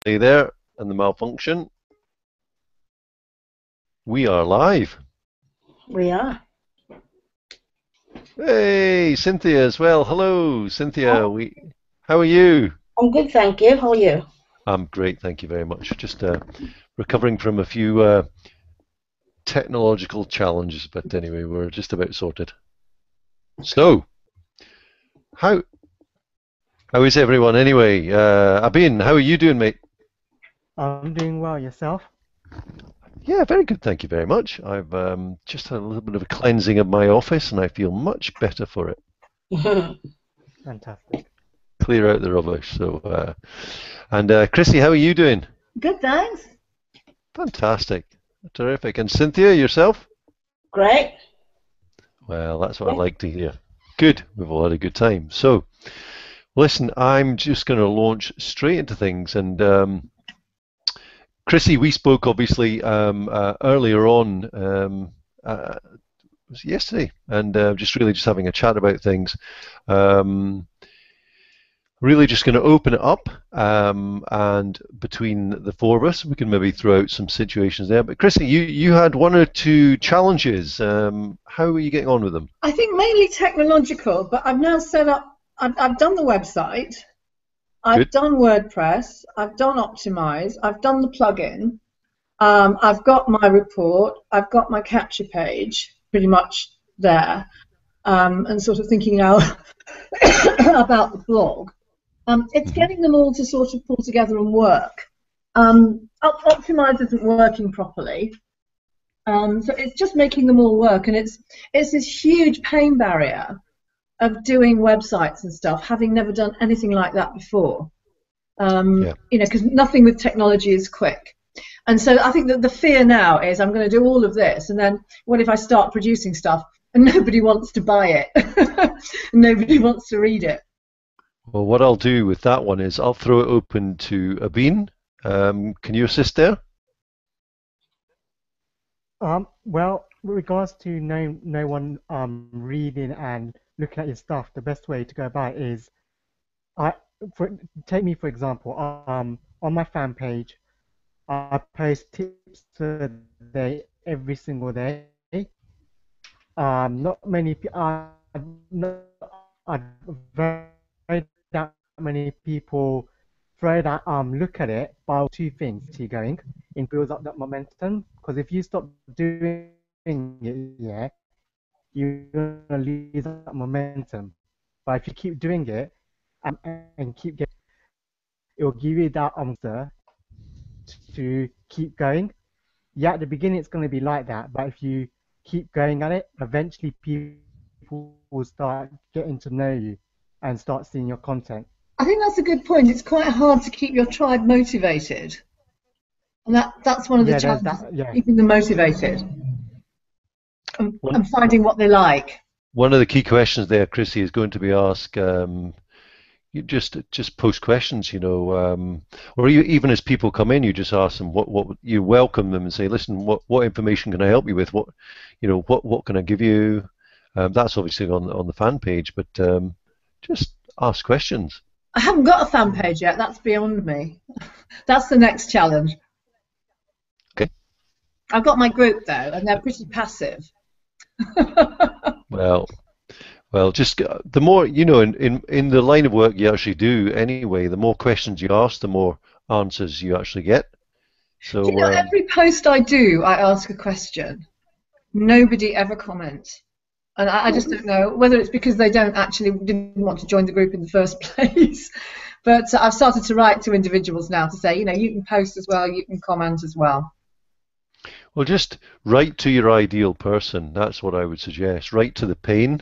delay there and the malfunction. We are live. We are. Hey, Cynthia as well. Hello, Cynthia. How are you? I'm good, thank you. How are you? I'm great, thank you very much. Just recovering from a few technological challenges, but anyway, we're just about sorted. So, how how is everyone anyway? Abin, how are you doing, mate? I'm doing well. Yourself? Yeah, very good, thank you very much. I've just had a little bit of a cleansing of my office, and I feel much better for it. Fantastic. Clear out the rubbish. So, and Chrissy, how are you doing? Good, thanks. Fantastic, terrific. And Cynthia, yourself? Great. Well, that's what I like to hear. Good, we've all had a good time. So, listen, I'm just going to launch straight into things. And Chrissy, we spoke obviously earlier on, was it yesterday, and just really just having a chat about things. Really just going to open it up, and between the four of us, we can maybe throw out some situations there. But Chrissy, you had one or two challenges. How are you getting on with them? I think mainly technological, but I've now set up, I've done the website, I've done WordPress, I've done Optimize, I've done the plugin, I've got my report, I've got my capture page pretty much there, and sort of thinking now about the blog. It's getting them all to sort of pull together and work. Optimize isn't working properly, so it's just making them all work, and it's this huge pain barrier of doing websites and stuff, having never done anything like that before. You know, because nothing with technology is quick. And so I think that the fear now is I'm going to do all of this, and then what if I start producing stuff and nobody wants to buy it, nobody wants to read it? Well, what I'll do with that one is I'll throw it open to Abin. Can you assist there? Well, with regards to no one reading and looking at your stuff, the best way to go about it is, take me for example. On my fan page, I post tips for the day every single day. Not many people, very that many people throw that look at it, but two things to going in builds up that momentum. Because if you stop doing it, yeah, you're gonna lose that momentum. But if you keep doing it and keep getting, it will give you that answer to keep going. Yeah, at the beginning it's going to be like that, but if you keep going at it, eventually people will start getting to know you and start seeing your content. I think that's a good point. It's quite hard to keep your tribe motivated, and that's one of the challenges, keeping them motivated and finding what they like. One of the key questions there, Chrissy, is going to be asked. You just post questions, you know, or even as people come in, you just ask them what you welcome them and say, listen, what information can I help you with? What, you know, what can I give you? That's obviously on the fan page, but just ask questions. I haven't got a fan page yet. That's beyond me. That's the next challenge. Okay. I've got my group though, and they're pretty passive. Well, just the more, you know, in the line of work you actually do anyway, the more questions you ask, the more answers you actually get. So, you know, every post I do, I ask a question. Nobody ever comments. And I just don't know whether it's because they didn't want to join the group in the first place. But I've started to write to individuals now to say, you know, you can post as well, you can comment as well. Well, just write to your ideal person. That's what I would suggest. Write to the pain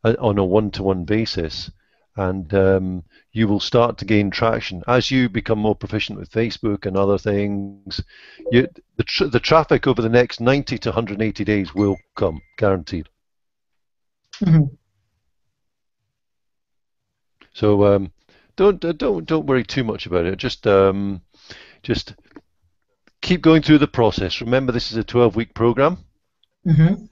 on a one-to-one basis, and you will start to gain traction as you become more proficient with Facebook and other things. The traffic over the next 90 to 180 days will come, guaranteed. Mm-hmm. So don't worry too much about it. Just keep going through the process. Remember, this is a 12-week program. Mm-hmm.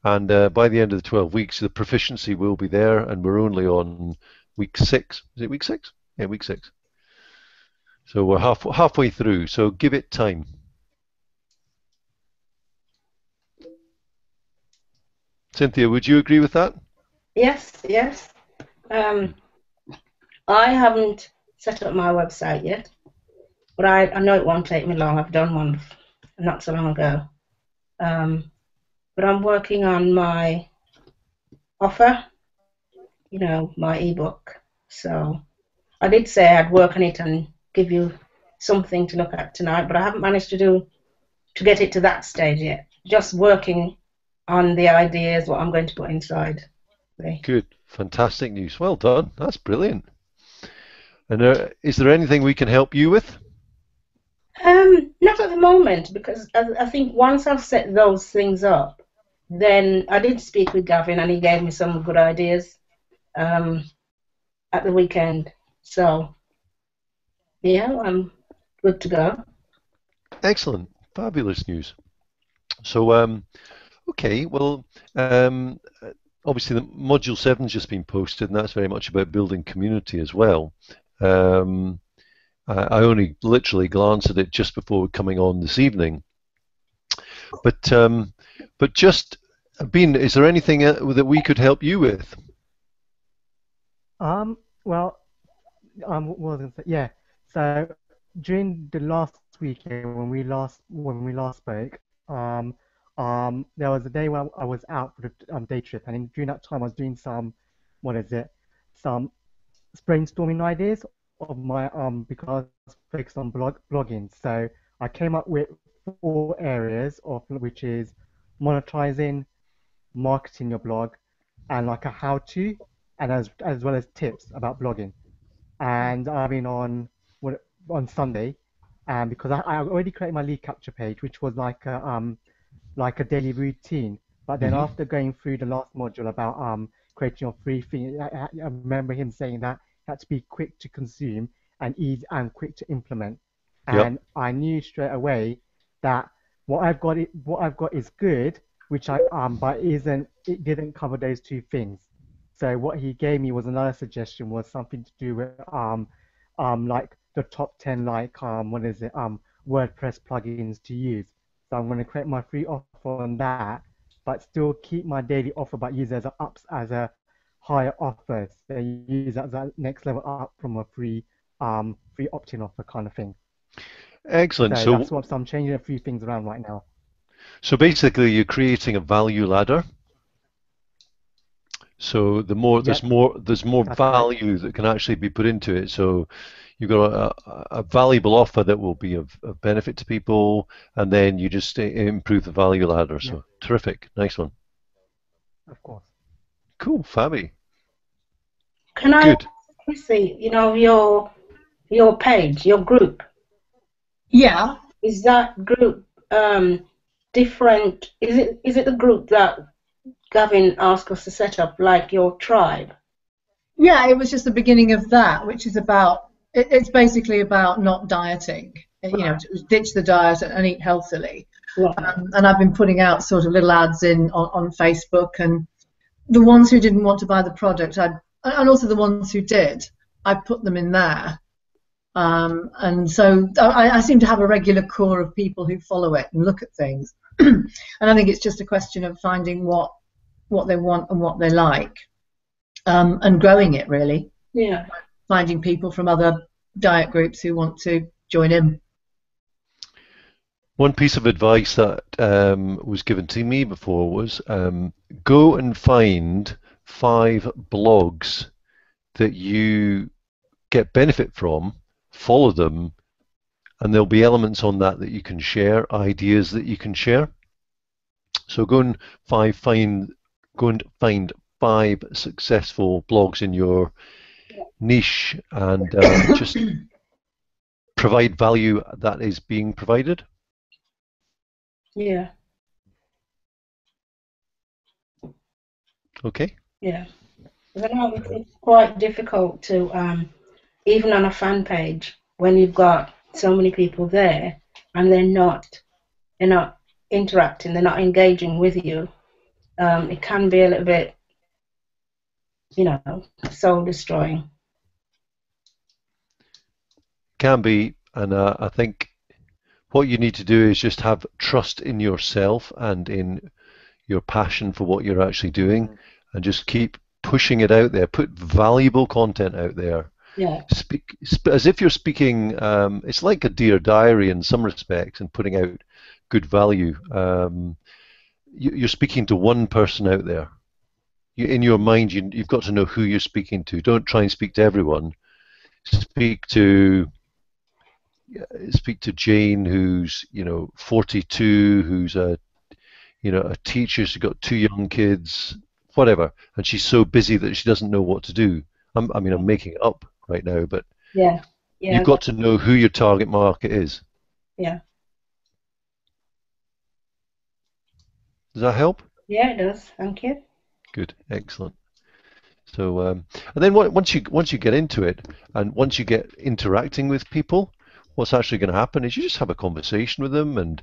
And by the end of the 12 weeks, the proficiency will be there, and we're only on week 6. Is it week 6? Yeah, week 6. So we're halfway through. So give it time. Cynthia, would you agree with that? Yes, yes. I haven't set up my website yet, but I know it won't take me long. I've done one not so long ago. But I'm working on my offer, my ebook. So I did say I'd work on it and give you something to look at tonight, but I haven't managed to get it to that stage yet. Just working on the ideas, what I'm going to put inside. Good, fantastic news. Well done. That's brilliant. And is there anything we can help you with? Not at the moment, because I think once I've set those things up, then I did speak with Gavin and he gave me some good ideas at the weekend. So, yeah, I'm good to go. Excellent. Fabulous news. So, okay, well, obviously the Module 7's just been posted, and that's very much about building community as well. I only literally glanced at it just before coming on this evening. But just, Bean, is there anything that we could help you with? Well, what was I going to say? Yeah. So during the last weekend when we last spoke, there was a day when I was out for the day trip, and during that time I was doing some brainstorming ideas of my because I was focused on blogging. So I came up with 4 areas of which is monetizing, marketing your blog, and like a how-to, and as well as tips about blogging. And I've been on Sunday, and because I already created my lead capture page, which was like a daily routine. But then after going through the last module about creating your free thing, I remember him saying that it had to be quick to consume and easy and quick to implement. Yep. And I knew straight away that what I've got is good, which but it didn't cover those 2 things. So what he gave me was another suggestion was something to do with like the top 10 like what is it WordPress plugins to use. So I'm going to create my free offer on that, but still keep my daily offer, but use it as a higher offer. So use that as a next level up from a free opt-in offer kind of thing. Excellent. So that's what I'm changing a few things around right now. So basically, you're creating a value ladder. So there's more That's value that can actually be put into it. So you've got a valuable offer that will be of benefit to people, and then you just improve the value ladder. Yeah, So terrific, nice one. of course. Cool, Fabi. Can I Good. see, your page, your group? Yeah. Is that group different? Is it the group that Gavin asked us to set up, like your tribe? Yeah, it was just the beginning of that, which is it's basically about not dieting, to ditch the diet and eat healthily. Right. And I've been putting out sort of little ads on Facebook, and the ones who didn't want to buy the product, and also the ones who did, I put them in there. And so I seem to have a regular core of people who follow it and look at things. And I think it's just a question of finding what they want and what they like, and growing it, really. Yeah. Finding people from other diet groups who want to join in. One piece of advice that was given to me before was go and find 5 blogs that you get benefit from, follow them, and there'll be elements on that you can share, ideas that you can share. So go and find 5 successful blogs in your niche, and just provide value that is being provided. Yeah. Okay. Yeah. I know it's quite difficult to even on a fan page when you've got so many people there and they're not interacting, they're not engaging with you. It can be a little bit, soul destroying. can be, and I think what you need to do is just have trust in yourself and in your passion for what you're actually doing, and just keep pushing it out there. Put valuable content out there. Yeah. Speak as if you're speaking. It's like a Dear Diary in some respects, and putting out good value. You're speaking to one person out there. In your mind, you've got to know who you're speaking to. Don't try and speak to everyone. Speak to Jane, who's 42, who's a teacher. She's got 2 young kids, whatever, and she's so busy that she doesn't know what to do. I'm making it up right now, but Yeah. you've got to know who your target market is. Yeah. Does that help? Yeah, it does. Thank you. Good, excellent. So, and then once you get into it, and once you get interacting with people, what's actually going to happen is you just have a conversation with them, and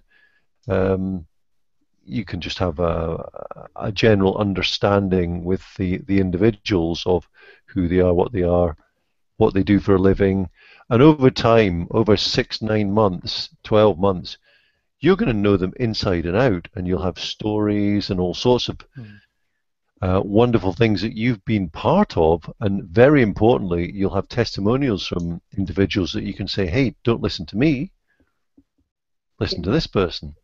you can just have a general understanding with the individuals of who they are, what they do for a living, and over time, over 6, 9 months, 12 months, you're going to know them inside and out, and you'll have stories and all sorts of wonderful things that you've been part of, and very importantly, you'll have testimonials from individuals that you can say, hey, don't listen to me, listen to this person.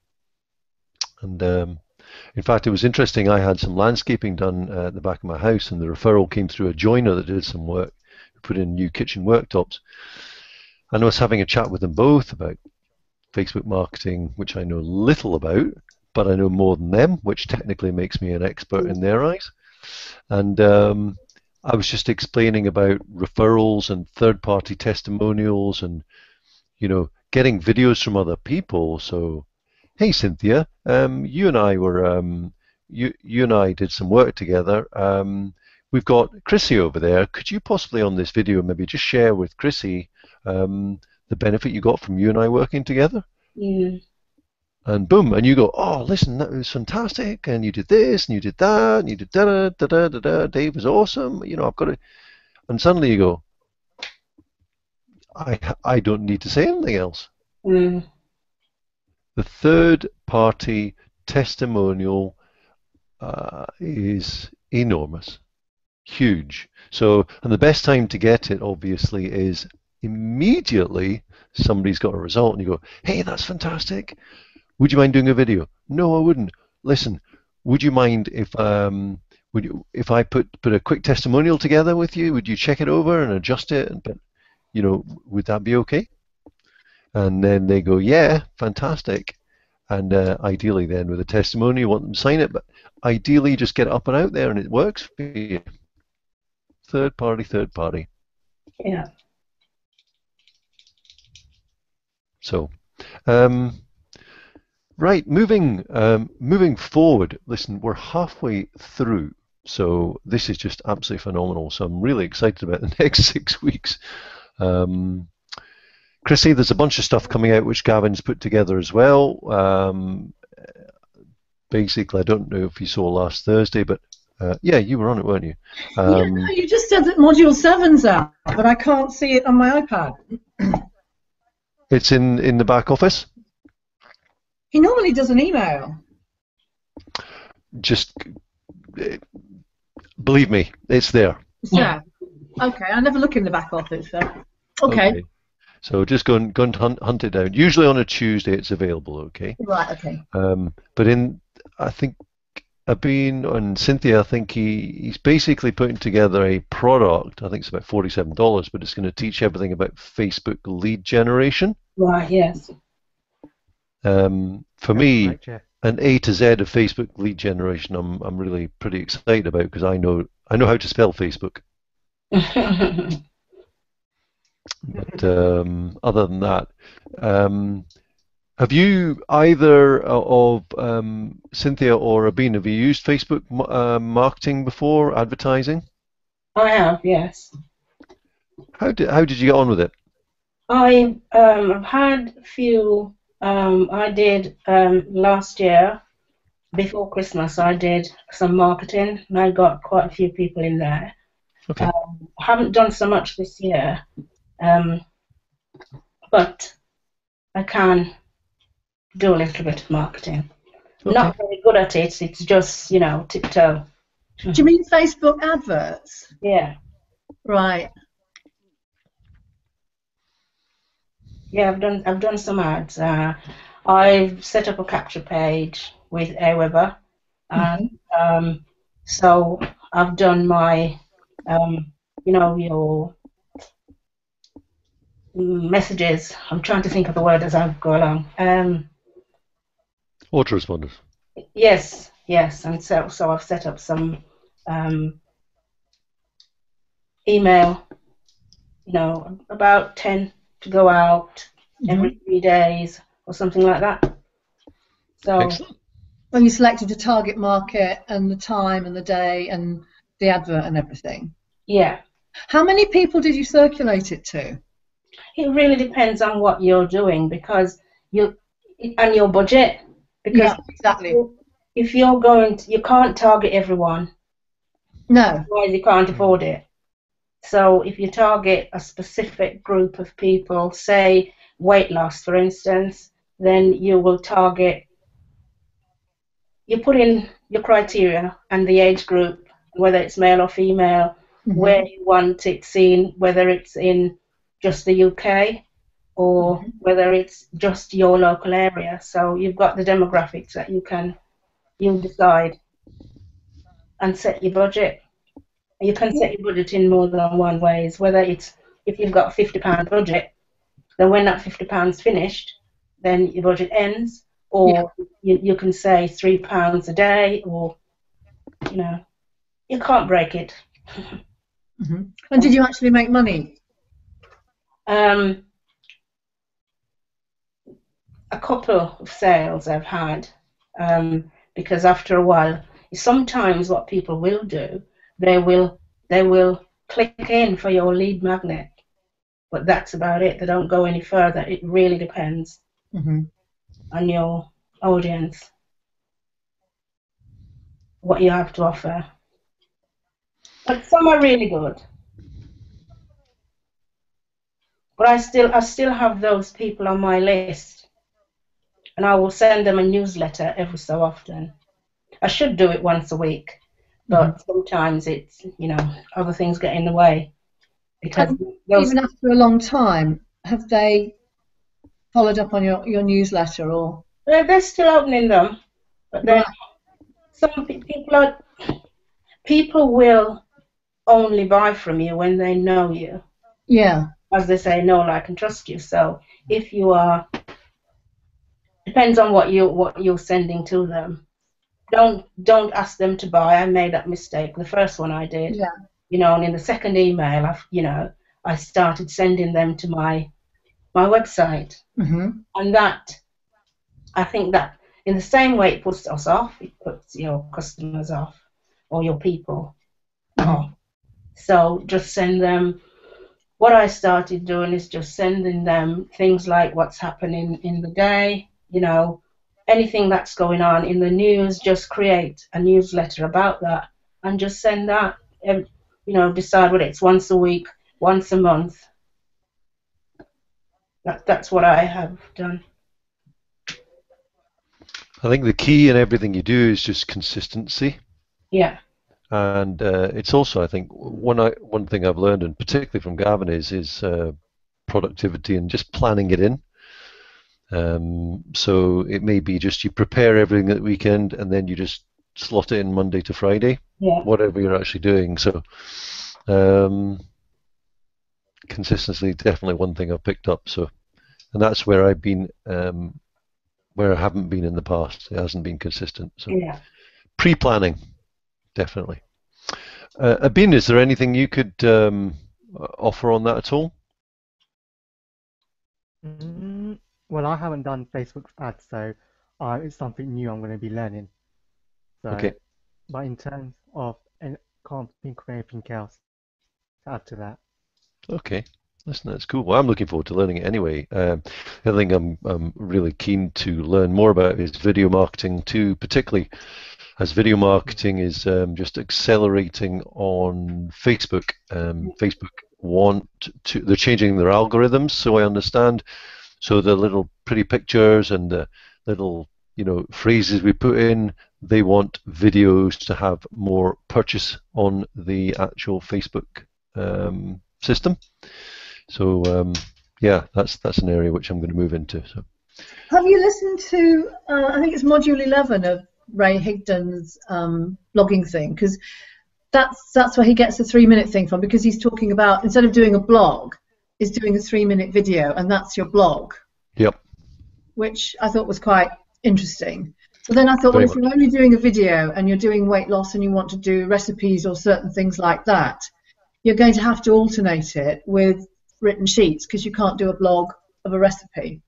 And in fact, it was interesting, I had some landscaping done at the back of my house, and the referral came through a joiner that did some work, put in new kitchen worktops, and I was having a chat with them both about Facebook marketing, which I know little about, but I know more than them, which technically makes me an expert in their eyes. And I was just explaining about referrals and third-party testimonials, and getting videos from other people. So, hey Cynthia, you and I were you and I did some work together. We've got Chrissy over there. Could you possibly on this video maybe just share with Chrissy the benefit you got from you and I working together? Mm. And boom, and you go, oh, listen, that was fantastic, and you did this, and you did that, and you did da da da da da. Dave was awesome. I've got to, and suddenly you go, I don't need to say anything else. Mm. The third party testimonial is enormous, huge. So, and the best time to get it, obviously, is immediately somebody's got a result, and you go, hey, that's fantastic. Would you mind doing a video? No, I wouldn't. Listen, would you mind if I put a quick testimonial together with you? Would you check it over and adjust it? But would that be okay? And then they go, yeah, fantastic. And ideally, then with a testimonial, you want them to sign it, but ideally, just get it up and out there, and it works for you. Third party. Yeah. So. Right, moving forward. Listen, we're halfway through, so this is just absolutely phenomenal. So I'm really excited about the next 6 weeks. Chrissy, there's a bunch of stuff coming out which Gavin's put together as well. Basically, I don't know if you saw last Thursday, but yeah, you were on it, weren't you? Yeah, no, you just said that Module 7's out, but I can't see it on my iPad. It's in the back office. He normally does an email. Just believe me, it's there. Yeah. Okay, I never look in the back office. So. Okay. So just go and hunt it down. Usually on a Tuesday it's available. Okay. Right. Okay. But I think Abin and Cynthia, I think he's basically putting together a product. I think it's about $47, but it's going to teach everything about Facebook lead generation. Right. Yes. For me, right, yeah. An A to Z of Facebook lead generation, I'm really pretty excited about, because I know how to spell Facebook. But other than that, have you either of Cynthia or Abin, have you used Facebook marketing before, advertising? I have, yes. How did you get on with it? I've had a few. I did last year, before Christmas, I did some marketing, and I got quite a few people in there. Okay. I haven't done so much this year. but I can do a little bit of marketing. Okay. Not very good at it. It's just, you know, tiptoe. Do you mean Facebook adverts? Yeah. Right. Yeah, I've done some ads. I've set up a capture page with Aweber, and so I've done my, you know, your messages. I'm trying to think of the word as I go along. Autoresponders. Yes, yes, and so I've set up some email, you know, about 10 to go out every 3 days or something like that. So Excellent. Well, you selected the target market and the time and the day and the advert and everything. yeah, How many people did you circulate it to? it really depends on what you're doing because you and your budget. Because Yeah, exactly. if you're going to, you can't target everyone, No. otherwise you can't afford it. So if you target a specific group of people, say weight loss, for instance, then you will target, you put in your criteria and the age group, whether it's male or female, where you want it seen, whether it's in just the UK or whether it's just your local area. So you've got the demographics that you decide and set your budget. You can set your budget in more than one ways, whether it's if you've got a £50 budget, then when that £50 finished, then your budget ends, or you can say £3 a day, or you know, you can't break it. And did you actually make money? A couple of sales I've had, because after a while, sometimes what people will do, they will click in for your lead magnet, but that's about it. They don't go any further. It really depends on your audience, what you have to offer. But some are really good. But I still have those people on my list, and I will send them a newsletter every so often. I should do it once a week, but sometimes it's, you know, other things get in the way. Because even after a long time, have they followed up on your newsletter or? They're still opening them, but then some people will only buy from you when they know you. Yeah. As they say, know, like, and trust you. So if you are, depends on what you're sending to them. Don't ask them to buy. I made that mistake. The first one I did. Yeah. You know, and in the second email, I started sending them to my website, and that, I think that in the same way it puts us off, it puts your customers off or your people off. So just send them. What I started doing is just sending them things like what's happening in the day, you know, anything that's going on in the news. Just create a newsletter about that and just send that. You know, decide whether it's once a week, once a month. That's what I have done. I think the key in everything you do is just consistency. Yeah. And it's also, I think, one thing I've learned, and particularly from Gavin, is productivity and just planning it in. So it may be just you prepare everything at the weekend and then you just slot it in Monday to Friday, whatever you're actually doing. So consistency is definitely one thing I've picked up. So, and that's where I've been, where I haven't been in the past. It hasn't been consistent. So pre-planning, definitely. Abin, is there anything you could offer on that at all? Well, I haven't done Facebook ads, so it's something new I'm going to be learning. So, okay. But in terms of, and can't think of anything else to add to that. Okay. Listen, that's cool. Well, I'm looking forward to learning it anyway. The other thing I'm really keen to learn more about is video marketing too, particularly as video marketing is just accelerating on Facebook. Facebook want to, they're changing their algorithms, so I understand. So the little pretty pictures and the little, phrases we put in, they want videos to have more purchase on the actual Facebook system. So yeah, that's an area which I'm going to move into. So. Have you listened to, I think it's Module 11 of Ray Higdon's blogging thing? Because that's where he gets the 3-minute thing from, because he's talking about, instead of doing a blog, is doing a 3-minute video, and that's your blog. Yep. Which I thought was quite interesting. So then I thought, Very well, if much. you're only doing a video and you're doing weight loss and you want to do recipes or certain things like that, you're going to have to alternate it with written sheets, because you can't do a blog of a recipe.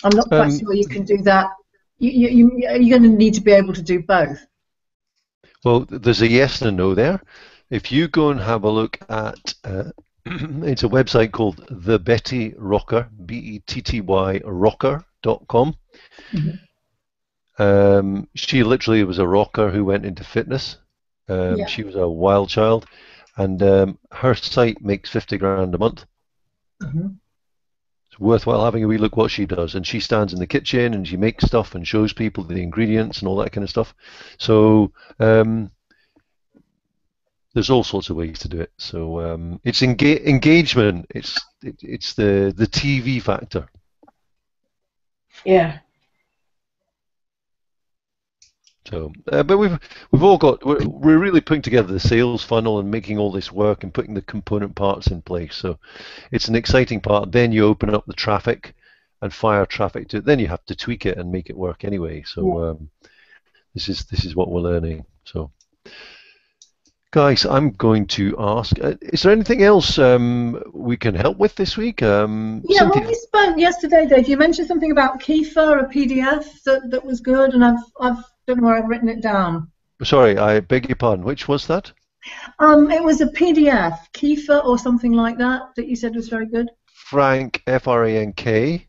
I'm not quite sure you can do that. You're going to need to be able to do both. Well, there's a yes and a no there. If you go and have a look at, it's a website called The Betty Rocker, Betty rocker.com. Mm-hmm. She literally was a rocker who went into fitness. Yeah. She was a wild child, and her site makes 50 grand a month. Mm-hmm. It's worthwhile having a wee look what she does. And she stands in the kitchen and she makes stuff and shows people the ingredients and all that kind of stuff. So there's all sorts of ways to do it. So it's engagement. It's the TV factor. Yeah. So, but we've all got. We're really putting together the sales funnel and making all this work and putting the component parts in place. So, it's an exciting part. Then you open up the traffic and fire traffic to it. Then you have to tweak it and make it work anyway. So, this is what we're learning. So. Guys, I'm going to ask, is there anything else we can help with this week? Yeah, Cynthia? when we spoke yesterday, Dave, you mentioned something about Kefir, a PDF that was good, and I've don't know where I've written it down. Sorry, I beg your pardon. Which was that? It was a PDF, Kefir or something like that you said was very good. Frank, F-R-A-N-K,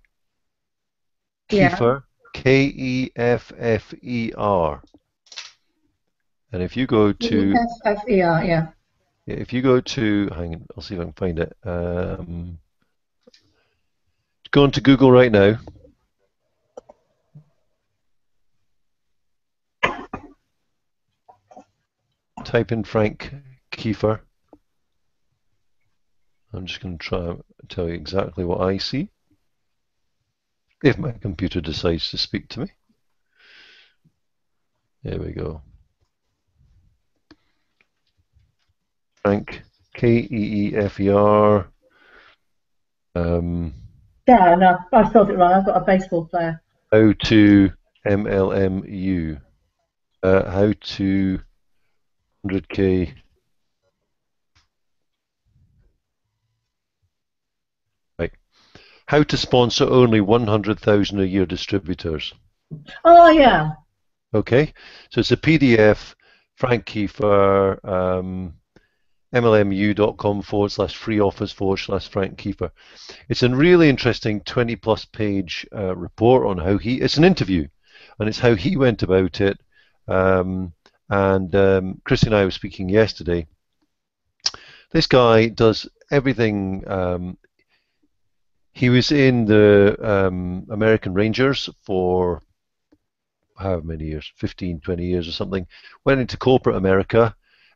Kefir, K-E-F-F-E-R. And if you go to F-F-E-R, yeah. If you go to, hang on, I'll see if I can find it. Go on to Google right now. Type in Frank Kefir. I'm just going to try and tell you exactly what I see, if my computer decides to speak to me. There we go. Frank, K-E-E-F-E-R. Yeah, no, I spelled it right. I've got a baseball player. How to MLMU. How to 100K. Right. How to sponsor only 100,000 a year distributors. Oh, yeah. Okay, so it's a PDF, Frank Kefir, mlmu.com/free offers/Frank Kefir. It's a really interesting 20+ page report on how it's an interview, and it's how he went about it. Christy and I were speaking yesterday. This guy does everything. He was in the American Rangers for how many years, 15, 20 years or something, went into corporate America,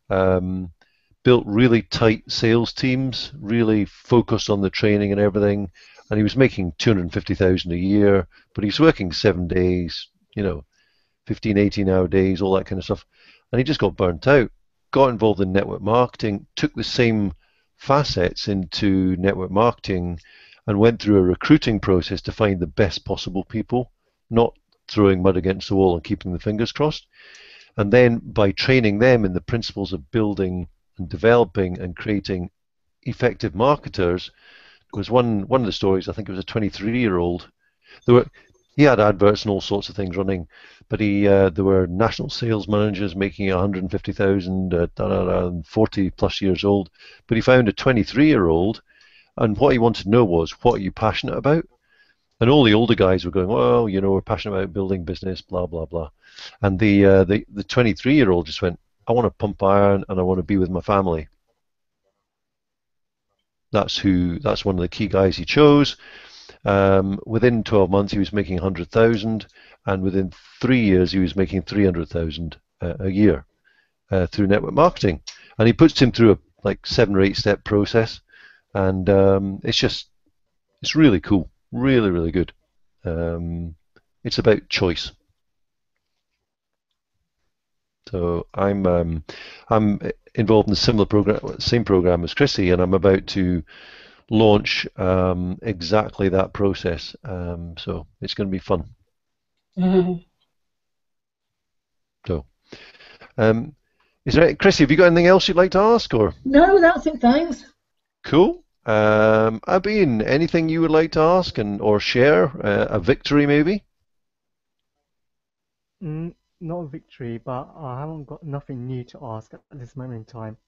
built really tight sales teams, really focused on the training and everything, and he was making 250,000 a year, but he's working 7 days, 15, 18-hour days, all that kind of stuff, and he just got burnt out, got involved in network marketing, took the same facets into network marketing, and went through a recruiting process to find the best possible people, not throwing mud against the wall and keeping the fingers crossed. And then by training them in the principles of building and developing and creating effective marketers, there was one of the stories, I think it was a 23-year-old. He had adverts and all sorts of things running, but there were national sales managers making 150,000, 40+ years old. But he found a 23-year-old, and what he wanted to know was, what are you passionate about? And all the older guys were going, well, we're passionate about building business, blah, blah, blah. And the 23-year-old just went, I want to pump iron and I want to be with my family. That's one of the key guys he chose. Within 12 months, he was making 100,000, and within 3 years, he was making 300,000 a year through network marketing. And he puts him through a like 7 or 8 step process, and it's really cool, really, really good. It's about choice. So I'm involved in a same program as Chrissy, and I'm about to launch exactly that process. So it's going to be fun. Mm-hmm. So, Chrissy, have you got anything else you'd like to ask, or? No, that's it. Thanks. Cool. Abin, anything you would like to ask or share? A victory, maybe? Not a victory, but I haven't got nothing new to ask at this moment in time.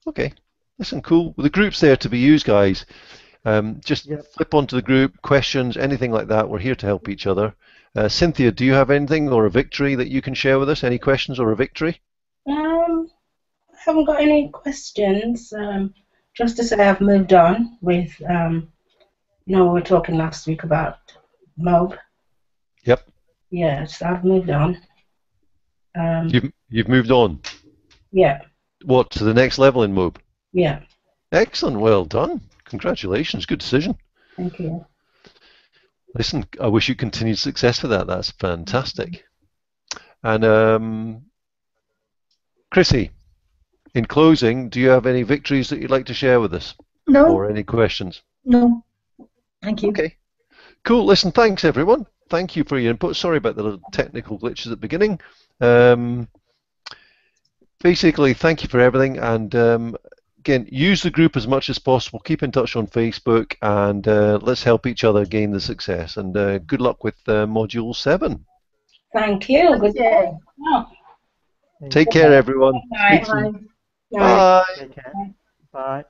Okay. Listen, cool. Well, the group's there to be used, guys. Just flip onto the group, questions, anything like that. We're here to help each other. Cynthia, do you have anything or a victory that you can share with us? Any questions or a victory? I haven't got any questions. Just to say I've moved on with, we were talking last week about Mob. Yep. Yes, I've moved on. You've moved on? Yeah. What, to the next level in Mob? Yeah. Excellent. Well done. Congratulations. Good decision. Thank you. Listen, I wish you continued success with that. That's fantastic. And Chrissy, in closing, do you have any victories that you'd like to share with us? No. Or any questions? No. Thank you. Okay. Cool. Listen, thanks everyone. Thank you for your input. Sorry about the little technical glitches at the beginning. Basically, thank you for everything. And again, use the group as much as possible. Keep in touch on Facebook, and let's help each other gain the success. And good luck with Module 7. Thank you. Good day. Take care, everyone. Bye. Speak soon. Bye. Take care. Bye.